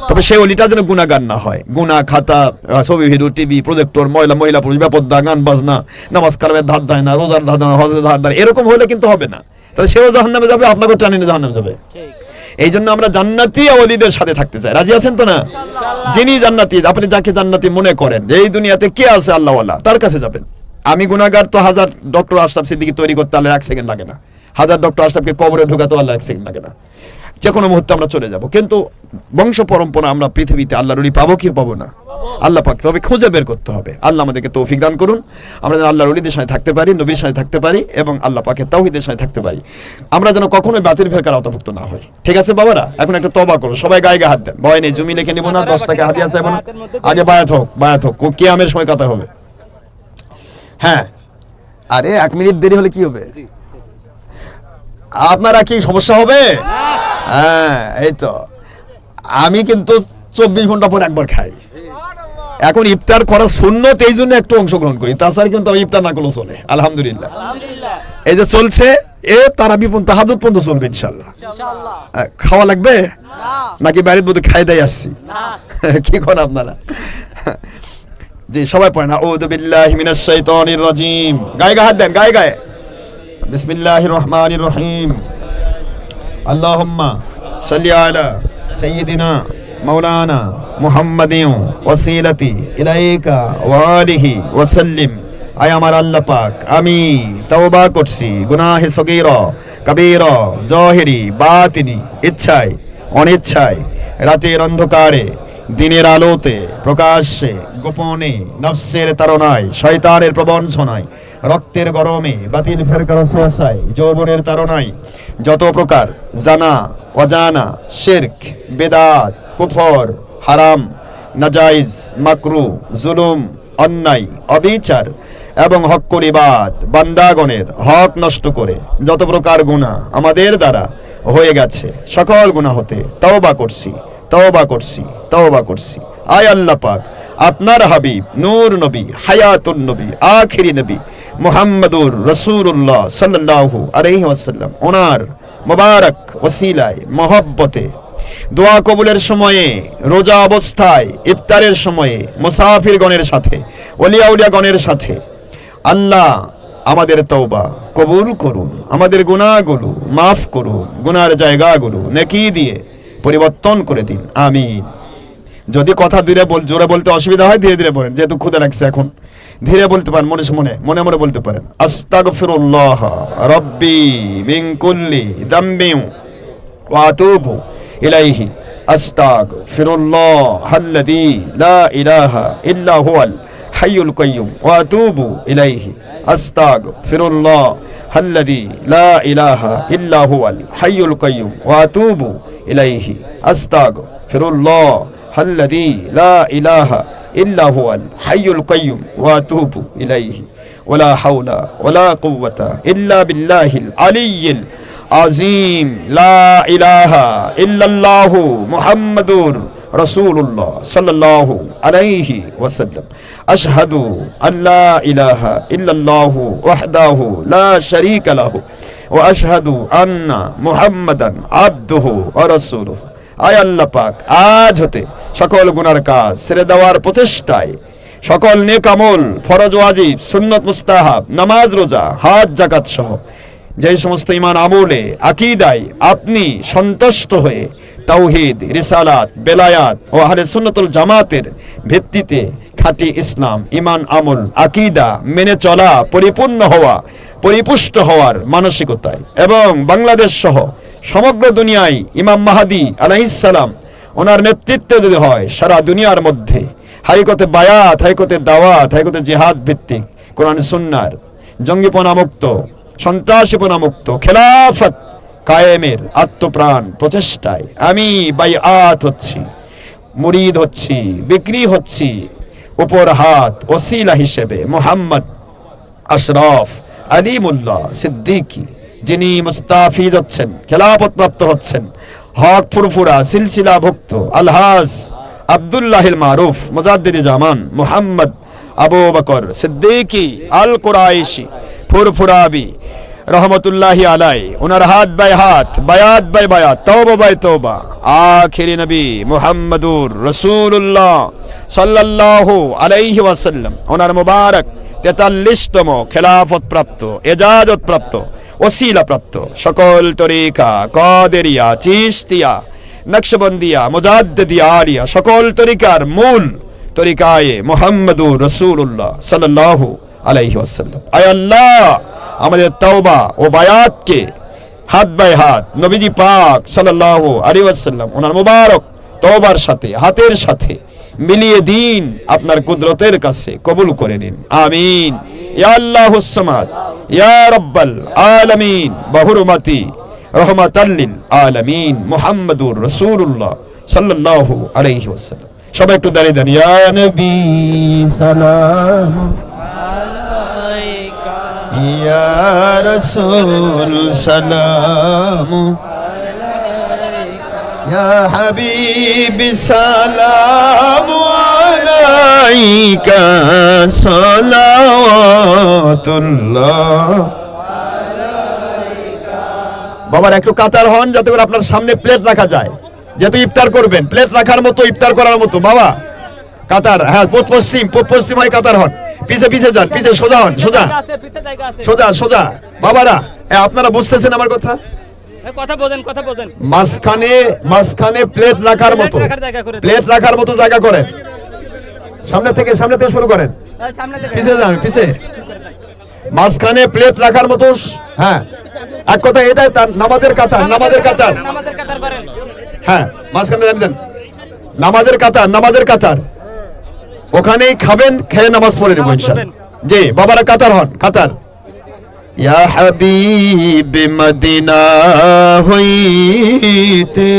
তবে সেই ওলিটা যেন গুনাহগার না হয়। গুনাহ, খাতা, ছবি, ভিডিও, টিভি, প্রজেক্টর, মহিলা পুরুষ, বেপরদা, গান বাজনা, নামাজ কালামের ধার দেয় না, রোজার ধার দেয় না, হজের ধার দেয় না, এরকম হলে কিন্তু হবে না। তাহলে সেও জাহান্নামে যাবে, আপনাকেও টানিয়ে জাহান্নামে যাবে। এই জন্য আমরা জান্নাতি ওলিদের সাথে থাকতে চাই। রাজি আছেন তো না? যিনি জান্নাতি, আপনি যাকে জান্নাতি মনে করেন, এই দুনিয়াতে কে আছে আল্লাহওয়ালা, তার কাছে যাবেন। আমি গুনাহগার, তো 1000 ডক্টর আশরাফ সিদ্দিকী তৈরি করতে আল্লাহ 1 সেকেন্ড লাগে না, 1000 ডক্টর আশরাফকে কবরে ঢোকাতে আল্লাহ 1 সেকেন্ড লাগে না, যে কোনো মুহূর্তে আমরা চলে যাব। কিন্তু বংশ পরম্পরা আমরা পৃথিবীতে আল্লাহর ওলি পাবো কি পাবো না? আল্লাহ পাক, তবে খুঁজে বের করতে হবে। আল্লাহ আমাদেরকে তৌফিক দান করুন, আমরা যেন আল্লাহর ওলিদের সাথে থাকতে পারি, নবীর সাথে থাকতে পারি এবং আল্লাহ পাকের তাওহীদের সাথে থাকতে পারি। আমরা যেন কখনোই বাতিল ফেরকার আওতাভুক্ত না হই। ঠিক আছে বাবারা? এখন একটা তওবা করুন, সবাই গায়ে হাত দেন, ভয় নেই, জমি লিখে নিব না, 10 টাকা হাদিয়া চাইব না, আগে বায়াত হোক, কিয়ামের সময় কথা হবে। হ্যাঁ, আরে 1 মিনিট দেরি হলে কি হবে? আপনারা কি সমস্যা হবে? হ্যাঁ, এই তো আমি কিন্তু 24 ঘন্টা পর একবার খাই। এখন ইফতার করা সুন্নত, এই জন্য একটু অংশগ্রহণ করি, তাছাড়া কিন্তু আমি ইফতার না করলেও চলে। আলহামদুলিল্লাহ, এই যে চলছে, তারাবি পর্যন্ত, তাহাজ্জুদ পর্যন্ত চলবে ইনশাআল্লাহ। খাওয়া লাগবে নাকি বাড়ির মধ্যে খাই দাই আসছি? কি করেন আপনারা? জি, সবাই পড়েন আউযু বিল্লাহি মিনাশ শাইতানির রাজিম। গায়ে হাত দেন, গায়ে। বিসমিল্লাহির রহমানির রহিম। আল্লাহুম্মা সাল্লি আলা সাইয়্যিদিনা মাওলানা মুহাম্মাদিন ওয়াসিলাতি ইলাইকা ওয়া আলিহি ওয়া সাল্লিম। আয় আমার আল্লাহ পাক, আমি তওবা করছি গুনাহে সগীরা কবীরা, জাহিরি বাতিনি, ইচ্ছায় অনিচ্ছায়, রাতের অন্ধকারে, দিনের আলোতে, প্রকাশ্যে গোপনে, নফসের তাড়নায়, শয়তানের প্রবঞ্চনায়, রক্তের গরমে, বাতিল ফেরকার ওয়াসওয়াসায়, যৌবনের তাড়নায়, যত প্রকার জানা অজানা শিরক, বিদআত, কুফর, হারাম, নাজায়েজ, মাকরু, জুলুম, অন্যায়, অবিচার এবং হক্কুল ইবাদ, বান্দাগণের হক নষ্ট করে যত প্রকার গুনাহ আমাদের দ্বারা হয়ে গেছে, সকল গুনাহ হতে তওবা করছি। আয় আল্লাহ পাক, আপনার হাবিব নূর নবী, হায়াতুন নবী, আখিরি নবী মুহাম্মদুর রাসূলুল্লাহ সাল্লাল্লাহু আলাইহি ওয়াসাল্লাম, ওনার মুবারক ওসিলায় মহব্বতে দোয়া কবুলের সময়ে, রোজা অবস্থায়, ইফতারের সময়ে, মুসাফিরগণের সাথে, ওলিয়া উলিয়াগণের সাথে আল্লাহ আমাদের তওবা কবুল করুন, আমাদের গুনাহগুলো মাফ করুন, গুনার জায়গাগুলো নেকি দিয়ে পরিবর্তন করে দিন, আমিন। যদি কথা জোরে বলতে অসুবিধা হয়, ধীরে ধীরে বলেন, যেহেতু ক্ষুধা লাগছে এখন, ধীরে বলতে পারেন, মনে মনে বলতে পারেন। আস্তাগফিরুল্লাহ রাব্বি মিন কুল্লি যামবিন ওয়া আতুবু ইলাইহি, আস্তাগফিরুল্লাহাল্লাযী লা ইলাহা ইল্লা হুয়াল হাইয়ুল কাইয়ুম ওয়া আতুবু ইলাইহি আস্তাগফিরুল্লাহ আল্লাযী লা ইলাহা ইল্লা হুয়াল হাইয়ুল কাইয়ুম ওয়া আতুবু ইলাইহি আস্তাগফিরুল্লাহ আল্লাযী লা ইলাহা ইল্লা হুয়াল হাইয়ুল কাইয়ুম ওয়া আতুবু ইলাইহি ওয়ালা হাওলা ওয়ালা কুওয়াতা ইল্লা বিল্লাহিল আলিয়্যিল আযীম লা ইলাহা ইল্লাল্লাহু মুহাম্মাদুর রাসূলুল্লাহ সাল্লাল্লাহু আলাইহি ওয়াসাল্লাম আশহাদু আল্লা ইলাহা ইল্লাল্লাহু ওয়াহদাহু লা শারীকা লাহু ওয়া আশহাদু আন্না মুহাম্মাদান আবদুহু ওয়া রাসূলুহু। আয় আল্লাহ পাক, আজ হতে সকল গুনার কাজ ছেড়ে দেওয়ার প্রচেষ্টায় সকল নেক আমল, ফরজ ওয়াজিব, সুন্নত মুস্তাহাব, নামাজ রোজা, হজ যাকাত সহ যে সমস্ত ঈমান আমলে আকীদায় আপনি সন্তুষ্ট হয়ে তাওহীদ, রিসালাত, বেলায়াত ও আহলে সুন্নাতুল জামাতের ভিত্তিতে খাঁটি ইসলাম, ঈমান, আমল, আকীদা মেনে চলা, পরিপূর্ণ হওয়া, পরিপুষ্ট হওয়ার মানসিকতায় এবং বাংলাদেশ সহ সমগ্র দুনিয়ায় ইমাম মাহদী আলাইহিস সালাম ওনার নেতৃত্বে যদি হয় সারা দুনিয়ার মধ্যে হাইকতে বায়াত, হাইকতে দাওয়াত, হাইকতে জিহাদ ভিত্তিক কোরআন সুন্নাহর জঙ্গিপনা মুক্ত, সন্ত্রাসীপনা মুক্ত খেলাফত কায়েমের আত্মপ্রাণ প্রচেষ্টায় আমি বাইআত হচ্ছি, মুরিদ হচ্ছি, বিক্রি হচ্ছি উপর হাত ওসিলা হিসেবে মুহাম্মদ আশরাফ আলিমুল্লাহ সিদ্দিকী, যিনি মুস্তাফিজ হচ্ছেন, খেলাফত প্রাপ্ত হচ্ছেন, হক ফুরফুরা সিলসিলা ভুক্ত আলহাজ আব্দুল্লাহিল মারুফ মুজাদ্দিদে জামান মুহাম্মদ আবু বকর সিদ্দিকী আল কুরাইশি ফুরফুরাবি রহমতুল্লাহি আলাই, ওনার হাত বাই হাত, বায়াত বাই বায়াত, তওবা বাই তওবা আখিরি নবী মুহাম্মদুর রাসূলুল্লাহ সাল্লাল্লাহু আলাইহি ওয়াসাল্লাম ওনার মুবারক 43তম খেলাফত প্রাপ্ত, এজাজত প্রাপ্ত, ওসিলা প্রাপ্ত সকল তরিকা কাদেরিয়া, চিশতিয়া, নকশবন্দিয়া, মুজাদ্দিদিয়া, আলিয়া সকল তরিকার মূল তরিকায়ে মুহাম্মদুর রাসূলুল্লাহ সাল্লাল্লাহু আলাইহি ওয়াসাল্লাম। আয় আল্লাহ, আমাদের তওবা ও বায়াতকে হাত বাই হাত নবীজি পাক সাল্লাল্লাহু আলাইহি ওয়াসাল্লাম ওনার মুবারক তওবার সাথে, হাতের সাথে মিলিয়ে দিন আপনার কুদরতের কাছে কবুল করে নিন, আমিন। ইয়া আল্লাহুস সামাদ ইয়া রাব্বাল আলামিন বহুরুমাতি রহমাতাল লিল আলামিন মুহাম্মদুর রাসূলুল্লাহ সাল্লাল্লাহু আলাইহি ওয়াসাল্লাম। সবাই একটু দাঁড়িয়ে দেন। ইয়া নবী সালাম আলাইকা, ইয়া রাসূল সালাম আলাইকা, ইয়া হাবিবি সালাম আলাইকা, সালাওয়াতুল্লাহ আলাইকা। বাবার একটু কাতার হন যাতে করে আপনার সামনে প্লেট রাখা যায়, যেহেতু ইফতার করবেন, প্লেট রাখার মতো, ইফতার করার মতো। বাবা কাতার, হ্যাঁ, পশ্চিম হয় কাতার হন, পিছে পিছে যান, পিছে সোজা হন, সোজা সোজা সোজা। বাবারা আপনারা বুঝতেছেন আমার কথা? মাঝখানে প্লেট রাখার মতো, প্লেট রাখার মতো জায়গা করেন। সামনে থেকে শুরু করেন, পিছে যান, পিছে। মাঝখানে প্লেট রাখার মতো, হ্যাঁ, এক কথা এটাই তার নামাজের কাতার, নামাজের কাতার, হ্যাঁ, মাঝখানে দেন নামাজের কাতার, ওখানেই খাবেন, খেয়ে নামাজ পড়ে নেব ইনশাআল্লাহ। জি বাবারা কাতার হন, কাতার। ইয়া হাবিব মদিনা হইতে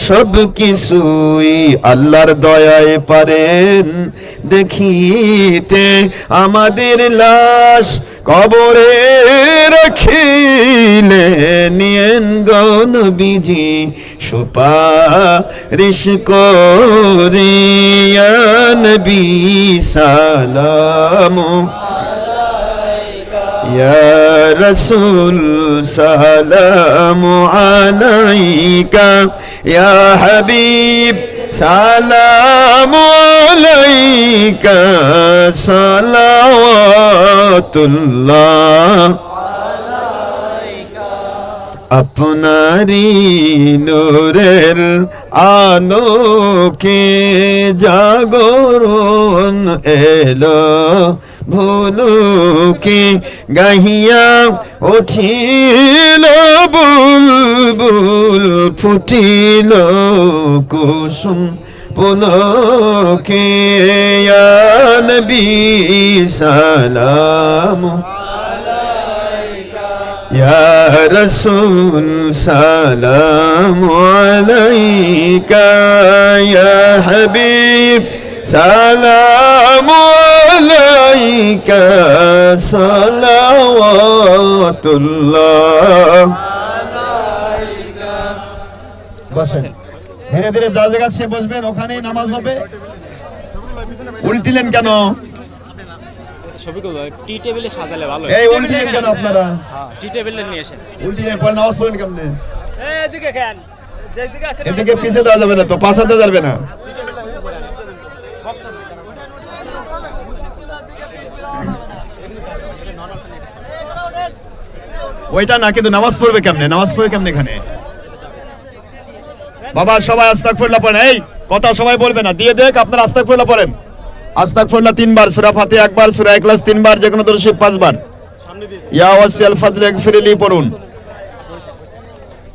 সব কিছুই আল্লাহর দয়ায় পারেন দেখিতে, আমাদের লাশ কবরে রাখিলে নিয়েন নবীজি সুপারিশ করিয়া, নবী সালাম ইয়া রাসূল সালাম আলাইকা, ইয়া হাবিব সালাম আলাইকা, সালাওয়াতুল্লাহ আলাইকা। আপনারি নূরের আলোকে জাগরণ এলো, ভুলুকে গাহিয়া উঠিল বুলবুল, ফুটিল কুসুম পুলকে ইয়া নবী সালাম ইয়া রাসূল সালাম আলাইকা ইয়া হাবিব সালাম আলাইকা সালাওয়াতুল্লাহ। বসেন, ধীরে ধীরে যা জায়গা সে বসবেন, ওখানেই নামাজ হবে। উল্টিলেন কেন? টি টেবিলে সাজালে ভালো। এই উল্টিলেন কেন আপনারা? টি টেবিলে নিয়ে এসেন। উল্টিলেন পরে নামাজ পড়েন কেমনে? এদিকে খেয়াল, যেদিকে আসেন এদিকে পিছে দেওয়া যাবে না তো, পাছাতে যাবে না। ওইটা না, কিন্তু নামাজ পড়বে কেমনে? নামাজ পড়বে কেমনে এখানে? বাবা সবাই আস্তাগফিরুল্লাহ পড়েন। এই কথা সবাই বলবে না, দিয়ে দেখ আপনারা আস্তাগফিরুল্লাহ পড়েন। আস্তাগফিরুল্লাহ 3 বার, সূরা ফাতিহা 1 বার, সূরা ইখলাস 3 বার, যে কোনো দরুদ 5 বার। ইয়া ওয়াসিয়াল ফাদলি ইগফিরলি পড়ুন।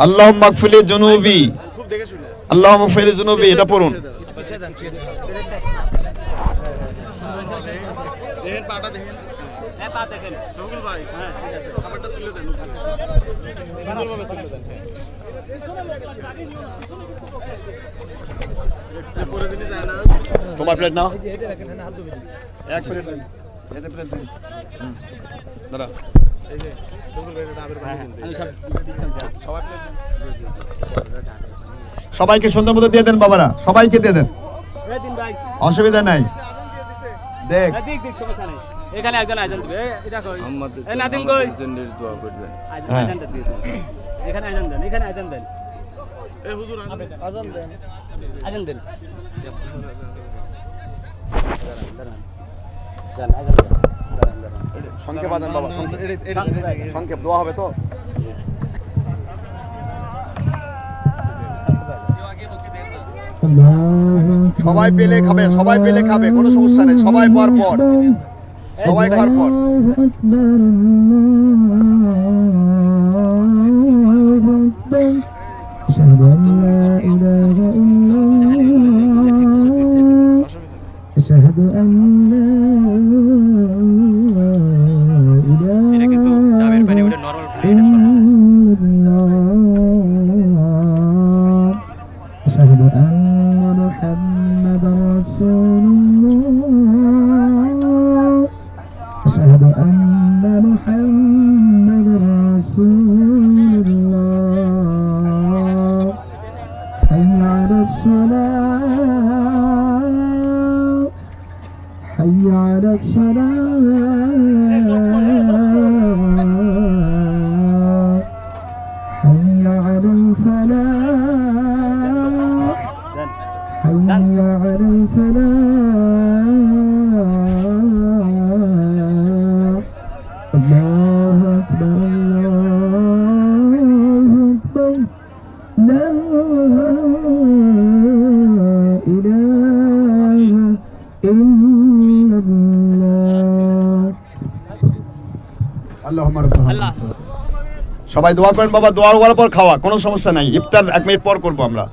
আল্লাহুম্মা ইগফিরলি যুনুবি, আল্লাহুম্মা ইগফিরলি যুনুবি, এটা পড়ুন। তোমার প্লেট নাও, এক প্লেট দেন, এটা প্লেট দেন। দাঁড়া, সবাইকে সুন্দর মতো দিয়ে দেন বাবারা, সবাইকে দিয়ে দেন, অসুবিধা নাই। দেখ এখানে একজন আয়োজন দিবে। এটা কই? এই নাদিম কই? আয়োজনের দোয়া করবেন। আয়োজনটা দিয়ে দেন। এখানে আয়োজন দেন, এখানে আয়োজন দেন। এই হুজুর আয়োজন দেন। আয়োজন দেন। দেন আয়োজন দেন। সংক্ষেপ আদান বাবা, সংক্ষেপ দোয়া হবে তো। সবাই পেলে খাবে, সবাই পেলে খাবে, কোনো সমস্যা নেই। সবাই পর পর, সবাই খাওয়ার পর। এটা কিন্তু ডাবের পানি, ওটা নরমাল পানি, এটা শোনা। أشهد أن محمدا رسول الله أشهد أن محمدا رسول الله حي على الصلاة حي على الصلاة حي على الفلاح حي على الفلاح الله أكبر الله أكبر لا إله إلا الله আল্লাহুম্মা রাব্বানা। আল্লাহ সবাই দোয়া করেন বাবা, দোয়া করার পর খাওয়া, কোনো সমস্যা নাই। ইফতার 1 মিনিট পর করবো আমরা।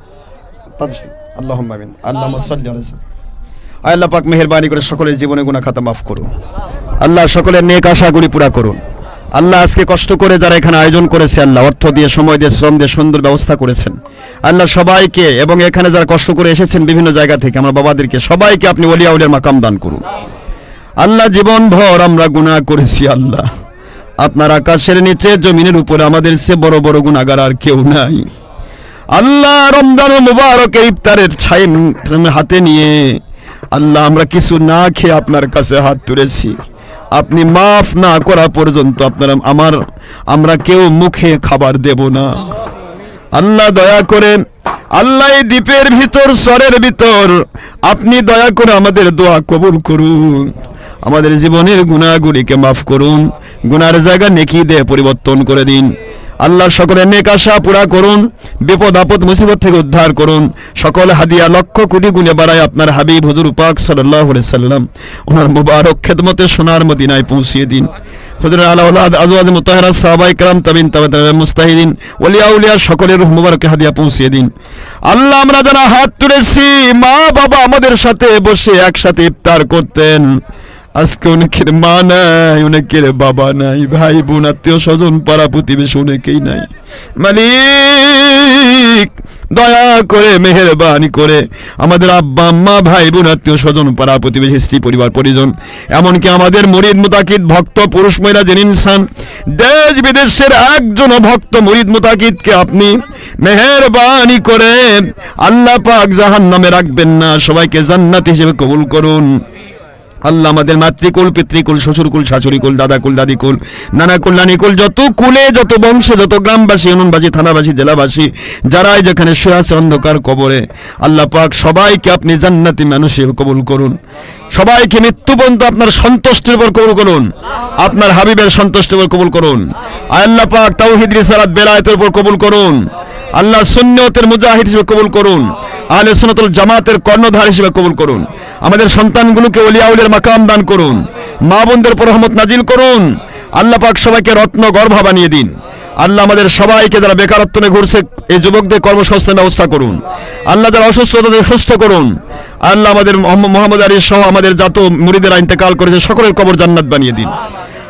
আল্লাহুম্মা আমিন। আল্লাহুম্মা সাল্লি আলা সাইয়্যিদিনা। আল্লাহ পাক মেহেরবানি করে সকলের জীবনে গুনাহ খাতা মাফ করুন। আল্লাহ সকলের নেক আশাগুলি পুরা করুন। আল্লাহ আজকে কষ্ট করে যারা এখানে আয়োজন করেছে, আল্লাহ অর্থ দিয়ে, সময় দিয়ে, শ্রম দিয়ে সুন্দর ব্যবস্থা করেছেন, আল্লাহ সবাইকে, এবং এখানে যারা কষ্ট করে এসেছেন বিভিন্ন জায়গা থেকে, আমরা বাবাদেরকে সবাইকে আপনি ওলিয়া উলিয়ার মাকাম দান করুন। আল্লাহ জীবন ভর আমরা গুনাহ করেছি, আল্লাহ আপনার আকাশের নিচে জমিনের উপরে আমাদের চেয়ে বড় বড় গুনাহগার আর কেউ নাই। আল্লাহ রমজান মুবারকের ইফতারের ছাই হাতে নিয়ে আল্লাহ আমরা কিছু না খেয়ে আপনার কাছে হাত তুলেছি। আপনি মাফ না করা পর্যন্ত আমরা কেউ মুখে খাবার দেব না। আল্লাহ দয়া করে, আল্লাহ এই দ্বীপের ভিতর, স্বরের ভিতর আপনি দয়া করে আমাদের দোয়া কবুল করুন। আমাদের জীবনের গুনাহগুলিকে মাফ করুন, গুনার জায়গা নেকি দিয়ে পরিবর্তন করে দিন। আল্লাহ সকলের নেক আশা পুরা করুন, বিপদ আপদ মুসিবত থেকে উদ্ধার করুন। সকল হাদিয়া লক্ষ কোটি গুণে বাড়ায় আপনার হাবিব হুজুর পাক সাল্লাল্লাহু আলাইহি সাল্লাম ওনার মুবারক খেদমতে সোনার মদিনায় পৌঁছিয়ে দিন। হুজুরের আলা ওলাদ আজওয়াজ মুতাহহারা সাহাবায়ে کرام তাবিন তাবিঈন মুস্তাহিদিন ওলিয়া উলিয়া সকলের রূহ মুবারকে হাদিয়া পৌঁছিয়ে দিন। আল্লাহ আমরা যারা হাত তুলেছি, মা বাবা আমাদের সাথে বসে একসাথে ইফতার করতেন, আজকে অনেকের মা নাই, অনেকের বাবা নাই, ভাই বোন আত্মীয় স্বজন পাড়া প্রতিবেশী অনেকেই নাই। মালিক দয়া করে মেহেরবানি করে আমাদের আব্বা আম্মা ভাই বোন আত্মীয় স্বজন পাড়া প্রতিবেশী স্ত্রী পরিবার পরিজন এমনকি আমাদের মুরিদ মুতাকিদ ভক্ত পুরুষ মহিলা জেন ইনসান দেশ বিদেশের একজন ভক্ত মুরিদ মুতাকিদকে আপনি মেহেরবানি করে আল্লাহ পাক জাহান্নামে রাখবেন না, সবাইকে জান্নাত হিসেবে কবুল করুন। আল্লাহ আমাদের মাতৃকুল পিতৃকুল শ্বশুরকুল শাশুড়িকুল দাদাকুল দাদিকুল নানাকুল নানিকুল যত কুলে যত বংশে যত গ্রামবাসী ইউনিয়নবাসী থানাবাসী জেলাবাসী যারাই যেখানে শুয়ে আছে অন্ধকার কবরে, আল্লাহ পাক সবাইকে আপনি জান্নাতি মানুষ হিসেবে কবুল করুন। সবাইকে মৃত্যু পর্যন্ত আপনার সন্তুষ্টির উপর কবুল করুন, আপনার হাবিবের সন্তুষ্টির উপর কবুল করুন। আল্লাহ পাক তাওহীদ রিসালাত বেলায়েতের উপর কবুল করুন। আল্লাহ সুন্নতের মুজাহিদ হিসেবে কবুল করুন। আহলে সুন্নাতুল জামাতের কর্ণধার হিসেবে কবুল করুন। আমাদের সন্তানগুলোকে ওলিয়া উলিয়ার মাকাম দান করুন। মা বোনদের উপর রহমত নাজিল করুন। আল্লাহ পাক সবাইকে রত্ন গর্ভা বানিয়ে দিন। আল্লাহ আমাদের সবাইকে যারা বেকারত্ব নিয়ে ঘুরছে এই যুবকদের কর্মসংস্থানের ব্যবস্থা করুন। আল্লাহ যারা অসুস্থ তাদের সুস্থ করুন। আল্লাহ আমাদের মোহাম্মদ আলী সহ আমাদের যত মুরিদেরা ইন্তেকাল করেছে সকলের কবর জান্নাত বানিয়ে দিন।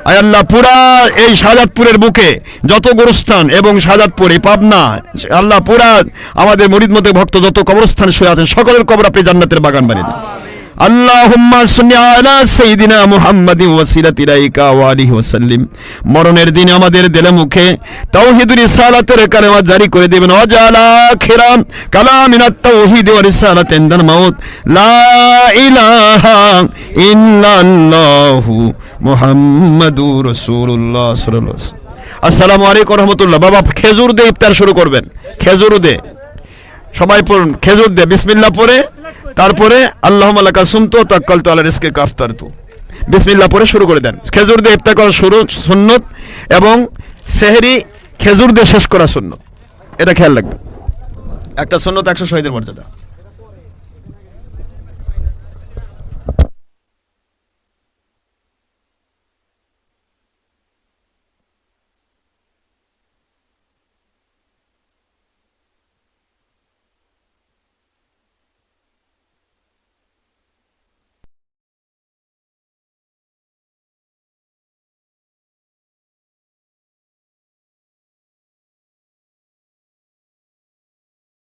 আয় আল্লাহ পুরা এই শাহজাদপুরের বুকে যত গোরস্থান এবং শাহজাদপুর এই পাবনা আল্লাহ পুরা আমাদের মুরিদ মতে ভক্ত যত কবরস্থান শুয়ে আছেন সকলের কবর আপনি জান্নাতের বাগান বানিয়ে দিন। আল্লাহুম্মা সাল্লি আলা সাইয়্যিদিনা মুহাম্মাদিন ওয়াসিলাতি ইলাইকা ওয়া আলিহি ওয়াসাল্লিম। মরণের দিন আমাদের দিলে মুখে তাওহীদুর রিসালাতের কালেমা জারি করে দিবেন। ওয়াজালা খিরাম কালামিনাত তাওহীদ ওয়া রিসালাত ইনদাল মাউত লা ইলাহা ইল্লাল্লাহু মুহাম্মাদুর রাসূলুল্লাহ সাল্লাল্লাহু আলাইহি ওয়াসাল্লাম। আসসালামু আলাইকুম ওয়া রাহমাতুল্লাহ। বাবা খেজুর দিয়ে ইফতার শুরু করবেন। খেজুর দে সবাই পড়ুন, খেজুর দে বিসমিল্লাহ পড়ে তারপরে আল্লাহুম্মা লাকা সুমতু ওয়া তাওয়াক্কালতু আলা রিজকিকা আফতারতু বিসমিল্লাহ পড়ে শুরু করে দেন। খেজুর দিয়ে ইফতার করা শুরু সুন্নত এবং সেহরি খেজুর দিয়ে শেষ করা সুন্নত, এটা খেয়াল রাখবেন। একটা সুন্নত 100 শহীদের মর্যাদা।